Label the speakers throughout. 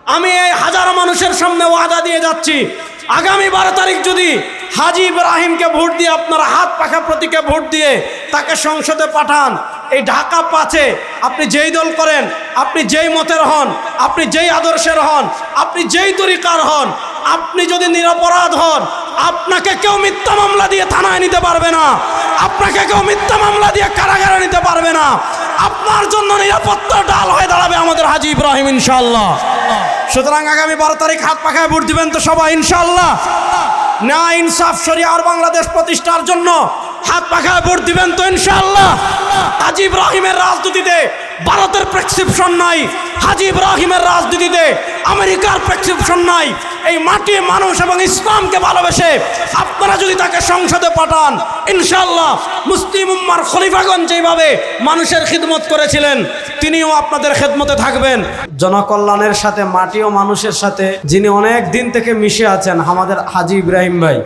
Speaker 1: আমি এই হাজার মানুষের সামনে ওয়াদা দিয়ে যাচ্ছি, আগামী 12 তারিখ যদি হাজী ইব্রাহিমকে ভোট দিয়ে আপনারা হাত পাখা প্রতীকে ভোট দিয়ে তাকে সংসদে পাঠান, এই ঢাকা 5-এ আপনি যেই দল করেন, আপনি যেই মতের হন, আপনি যেই আদর্শের হন, আপনি যেই তরিকার হন, আপনি যদি নিরপরাধ হন, আপনাকে কেউ মিথ্যা মামলা দিয়ে থানায় নিতে পারবে না, আপনাকে কেউ মিথ্যা মামলা দিয়ে কারাগারে নিতে পারবে না। আপনার জন্য নিরাপত্তার ডাল হয়ে দাঁড়াবে আমাদের হাজী ইব্রাহিম ইনশাআল্লাহ। সুতরাং আগামী 12 তারিখ হাত পাখায় ভোট দিবেন তো সবাই ইনশাআল্লাহ। ন্যায় ইনসাফ শরিয়া আর বাংলাদেশ প্রতিষ্ঠার জন্য হাত পাখায় ভোট দিবেন তো ইনশাআল্লাহ। হাজী ইব্রাহিমের রাজনীতিতে ভারতের প্রেসক্রিপশন নাই, হাজী ইব্রাহিমের রাজনীতিতে আমেরিকার প্রেসক্রিপশন নাই। এই মাটি, মানুষ এবং ইসলামকে ভালোবেসে আপনারা যদি তাকে সংসদে পাঠান, ইনশাআল্লাহ মুসলিম উম্মার খলিফাগণ যেভাবে মানুষের খিদমত করেছিলেন, তিনিও আপনাদের খেদমতে থাকবেন। জনকল্যাণের সাথে, মাটি ও মানুষের সাথে যিনি অনেক দিন থেকে মিশে আছেন, আমাদের হাজী ইব্রাহিম ভাই,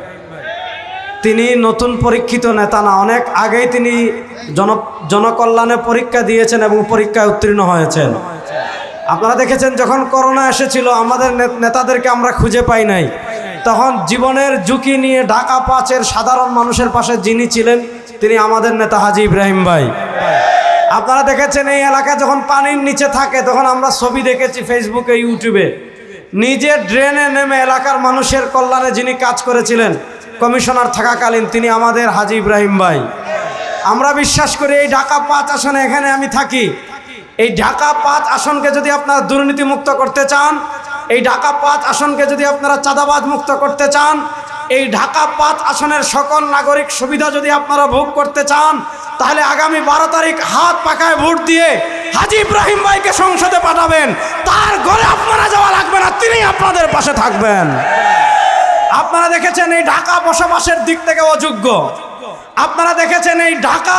Speaker 1: তিনি নতুন পরীক্ষিত নেতা না, অনেক আগেই তিনি জনকল্যাণে পরীক্ষা দিয়েছেন এবং পরীক্ষায় উত্তীর্ণ হয়েছেন। আপনারা দেখেছেন যখন করোনা এসেছিল, আমাদের নেতাদেরকে আমরা খুঁজে পাই নাই, তখন জীবনের ঝুঁকি নিয়ে ঢাকা 5-এর সাধারণ মানুষের পাশে যিনি ছিলেন, তিনি আমাদের নেতা হাজী ইব্রাহিম ভাই। আপনারা দেখেছেন এই এলাকা যখন পানির নিচে থাকে, তখন আমরা ছবি দেখেছি ফেসবুকে, ইউটিউবে, নিজে ড্রেনে নেমে এলাকার মানুষের কল্যাণে যিনি কাজ করেছিলেন কমিশনার থাকাকালীন, তিনি আমাদের হাজী ইব্রাহিম ভাই। আমরা বিশ্বাস করি এই ঢাকা 5 আসনে, এখানে আমি থাকি, এই ঢাকা 5 আসনকে যদি আপনারা দুর্নীতি মুক্ত করতে চান, এই ঢাকা 5 আসনকে যদি আপনারা চাঁদাবাজ মুক্ত করতে চান, এই ঢাকা 5 আসনের সকল নাগরিক সুবিধা যদি আপনারা ভোগ করতে চান, তাহলে আগামী 12 তারিখ হাত পাখায় ভোট দিয়ে হাজী ইব্রাহিম ভাইকে সংসদে পাঠাবেন। তার ঘরে আপনারা যাওয়া লাগবে না, তিনি আপনাদের পাশে থাকবেন। আপনারা দেখেছেন এই ঢাকা বসবাসের দিক থেকে অযোগ্য, আপনারা দেখেছেন এই ঢাকা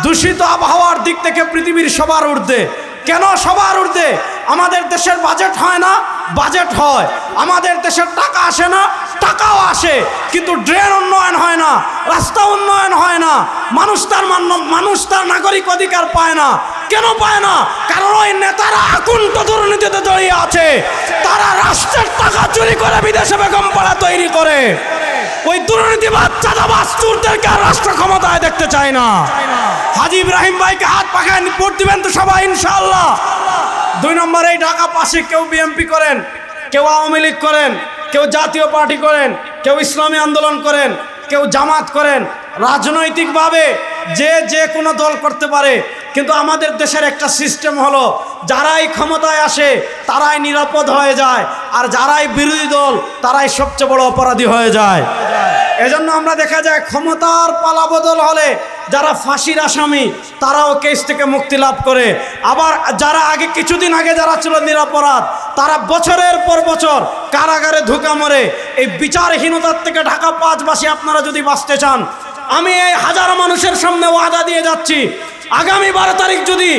Speaker 1: দূষিত আবহাওয়ার দিক থেকে পৃথিবীর সবার ঊর্ধ্বে। কেন সবার ঊর্ধ্বে? আমাদের দেশের বাজেট হয় না, বাজেট হয়। আমাদের দেশের টাকা আসে না, টাকাও আসে, কিন্তু ড্রেন উন্নয়ন হয় না, রাস্তা উন্নয়ন হয় না, মানুষ তার নাগরিক অধিকার পায় না। কেন পায় না? কারণ ওই নেতারা আকুণ্ঠ দুর্নীতিতে জড়িয়ে আছে। তারা রাষ্ট্রের টাকা চুরি করে বিদেশে বেগম পাড়া তৈরি করে। ওই দুর্নীতিবাদ, চাঁদাবাজ, চোরদেরকে আর রাষ্ট্র ক্ষমতায় দেখতে চায় না। হাজী ইব্রাহিম ভাইকে হাত পাখায় ভোট দিবেন তো সবাই ইনশাআল্লাহ। 2 নম্বরে এই ঢাকা 5-এ কেউ বিএনপি করেন, কেউ আওয়ামী লীগ করেন, কেউ জাতীয় পার্টি করেন, কেউ ইসলামী আন্দোলন করেন, কেউ জামাত করেন। রাজনৈতিকভাবে যে কোনো দল করতে পারে, কিন্তু আমাদের দেশের একটা সিস্টেম হলো, যারাই ক্ষমতায় আসে তারাই নিরাপদ হয়ে যায়, আর যারাই বিরোধী দল তারাই সবচেয়ে বড় অপরাধী হয়ে যায়। এজন্য আমরা দেখা যায় ক্ষমতার পালাবদল হলে যারা ফাঁসির আসামি তারাও কেস থেকে মুক্তি লাভ করে, আবার যারা কিছুদিন আগে যারা ছিল নিরপরাধ তারা বছরের পর বছর কারাগারে ধোঁকা মরে। এই বিচারহীনতার থেকে ঢাকা 5বাসী আপনারা যদি বাঁচতে চান, আমি এই হাজার মানুষের সামনে ওয়াদা দিয়ে যাচ্ছি, আগামী 12 তারিখ যদি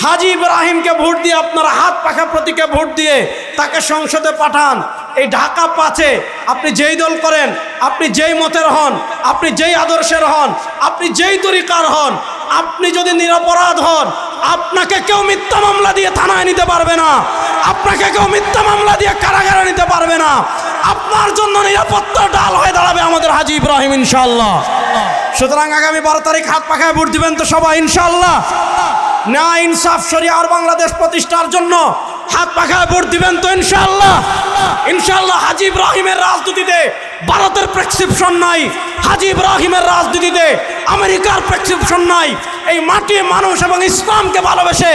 Speaker 1: হাজী ইব্রাহিমকে ভোট দিয়ে আপনারা হাত পাখা প্রতীকে ভোট দিয়ে তাকে সংসদে পাঠান, এই ঢাকা 5-এ আপনি যেই দল করেন, আপনি যেই মতের হন, আপনি যেই আদর্শের হন, আপনি যেই তরিকার হন, আপনি যদি নিরপরাধ হন, আপনাকে কেউ মিথ্যা মামলা দিয়ে থানায় নিতে পারবে না, আপনাকে কেউ মিথ্যা মামলা দিয়ে কারাগারে নিতে পারবে না। আপনার জন্য নিরাপত্তার ডাল হয়ে দাঁড়াবে আমাদের হাজী ইব্রাহিম ইনশাআল্লাহ। সুতরাং আগামী 12 তারিখ হাত পাখায় ভোট দিবেন তো সবাই ইনশাআল্লাহ। ন্যায় ইনসাফ শরিয়া আর বাংলাদেশ প্রতিষ্ঠার জন্য হাত পাখায় ভোট দিবেন তো ইনশাআল্লাহ। ইনশাআল্লাহ হাজী ইব্রাহিমের রাজনীতিতে ভারতের প্রেসক্রিপশন নাই, হাজী ইব্রাহিমের রাজনীতিতে আমেরিকার প্রেসক্রিপশন নাই। এই মাটি, মানুষ এবং ইসলামকে ভালোবেসে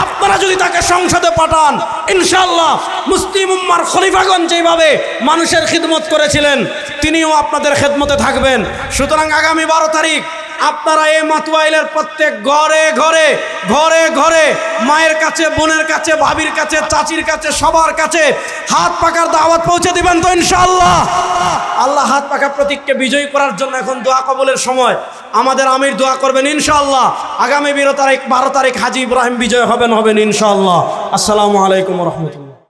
Speaker 1: আপনারা যদি তাকে সংসদে পাঠান, ইনশাআল্লাহ মুসলিম উম্মার খলিফাগণ যেভাবে মানুষের খিদমত করেছিলেন, তিনিও আপনাদের খেদমতে থাকবেন। সুতরাং আগামী 12 তারিখ আপনারা এই মাতুয়াইলের প্রত্যেক ঘরে ঘরে ঘরে ঘরে মায়ের কাছে, বোনের কাছে, ভাবির কাছে, চাচির কাছে, সবার কাছে হাত পাকার দাওয়াত পৌঁছে দিবেন তো ইনশাআল্লাহ। আল্লাহ হাত পাকা প্রতীককে বিজয়ী করার জন্য এখন দোয়া কবুলের সময়। আমাদের আমির দোয়া করবেন ইনশাআল্লাহ। আগামী 12 তারিখ হাজী ইব্রাহিম বিজয় হবেন ইনশাআল্লাহ। আসসালামু আলাইকুম ওয়া রাহমাতুল্লাহ।